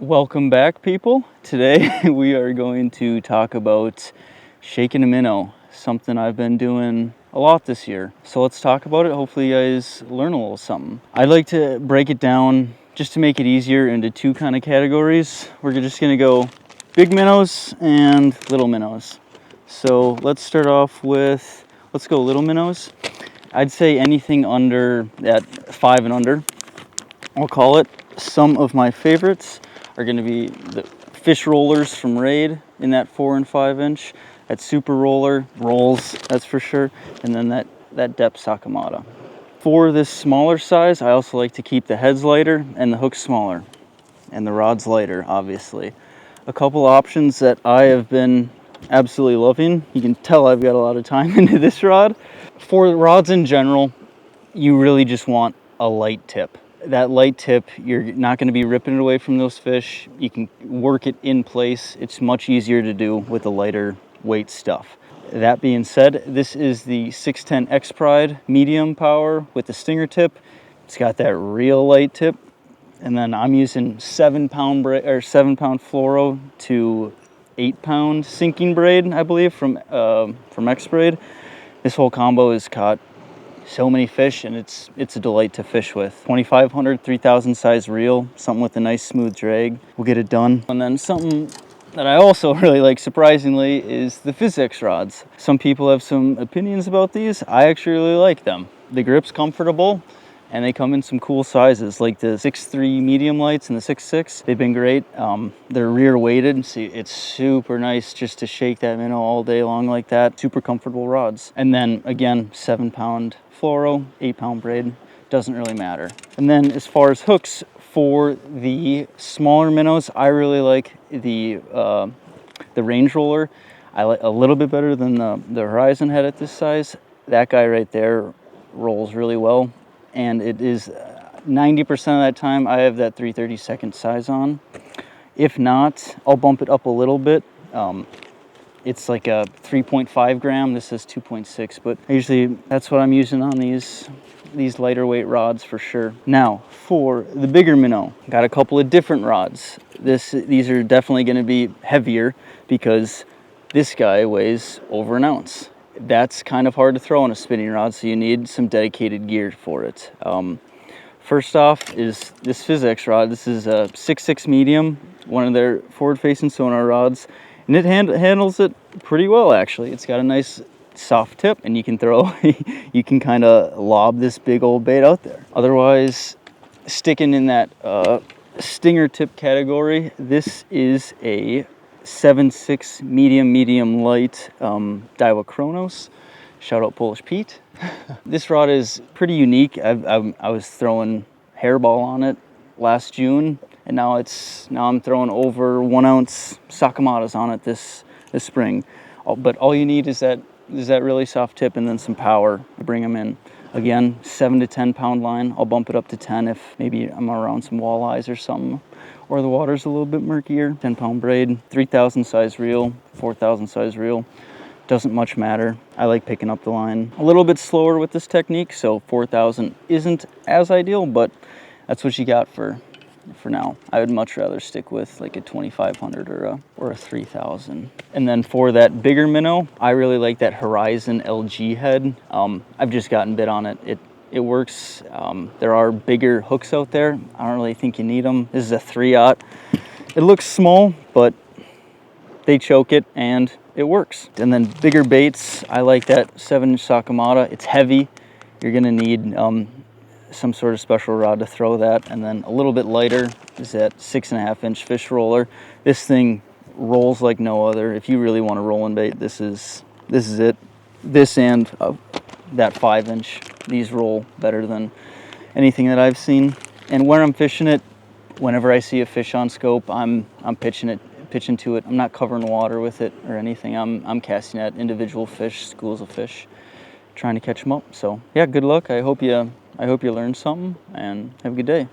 Welcome back, people. Today we are going to talk about shaking a minnow, something I've been doing a lot this year. So let's talk about it. Hopefully you guys learn a little something. I'd like to break it down just to make it easier into two kind of categories. We're just going to go big minnows and little minnows. So let's start off with, let's go little minnows. I'd say anything under that 5 and under, I'll call it. Some of my favorites are going to be the fish rollers from Raid in that 4 and 5 inch. That super roller rolls, that's for sure. And then that depth Sakamata. For this smaller size, I also like to keep the heads lighter and the hooks smaller and the rods lighter, obviously. A couple options that I have been absolutely loving. You can tell I've got a lot of time into this rod. For rods in general, you really just want a light tip. That light tip, you're not going to be ripping it away from those fish. You can work it in place. It's much easier to do with the lighter weight stuff. That being said, this is the 610 X Pride medium power with the stinger tip. It's got that real light tip. And then I'm using 7-pound fluoro to 8-pound sinking braid, I believe, from X Braid. This whole combo is caught so many fish, and it's a delight to fish with. 2500, 3000 size reel, something with a nice smooth drag will get it done. And then something that I also really like, surprisingly, is the PhysiX rods. Some people have some opinions about these. I actually really like them. The grip's comfortable, and they come in some cool sizes, like the 6.3 medium lights and the 6.6. They've been great. They're rear weighted. See, it's super nice just to shake that minnow all day long like that. Super comfortable rods. And then again, 7-pound fluoro, 8-pound braid, doesn't really matter. And then as far as hooks, for the smaller minnows, I really like the range roller. I like a little bit better than the Horizon head at this size. That guy right there rolls really well, and it is 90% of that time I have that 3/32 size on. If not, I'll bump it up a little bit. It's like a 3.5 gram. This is 2.6, but usually that's what I'm using on these lighter weight rods for sure. Now, for the bigger minnow, got a couple of different rods. These are definitely going to be heavier because this guy weighs over an ounce. That's kind of hard to throw on a spinning rod, so you need some dedicated gear for it. First off is this PhysiX rod. This is a 6.6 medium, one of their forward-facing sonar rods. And it handles it pretty well, actually. It's got a nice soft tip, and you can you can kind of lob this big old bait out there. Otherwise, sticking in that stinger tip category, this is a 7.6 medium light Daiwa Kronos. Shout out Polish Pete. This rod is pretty unique. I was throwing hairball on it last June, and now I'm throwing over 1 ounce Sakamatas on it this spring. But all you need is that really soft tip and then some power to bring them in. Again, 7 to 10 pound line. I'll bump it up to 10 if maybe I'm around some walleyes or something, or the water's a little bit murkier. 10-pound braid, 3,000 size reel, 4,000 size reel. Doesn't much matter. I like picking up the line a little bit slower with this technique, so 4,000 isn't as ideal, but that's what you got for now. I would much rather stick with like a 2,500 or a 3,000. And then for that bigger minnow, I really like that Horizon LG head. I've just gotten bit on it. It works. There are bigger hooks out there. I don't really think you need them. This is a 3/0. It looks small, but they choke it and it works. And then bigger baits, I like that 7-inch Sakamata. It's heavy. You're gonna need some sort of special rod to throw that. And then a little bit lighter is that 6.5-inch fish roller. This thing rolls like no other. If you really want to roll and bait, this is it. This and that 5-inch, these roll better than anything that I've seen. And where I'm fishing it, whenever I see a fish on scope, I'm pitching to it. I'm not covering water with it or anything. I'm casting at individual fish, schools of fish, trying to catch them up. So yeah, good luck. I hope you learned something, and have a good day.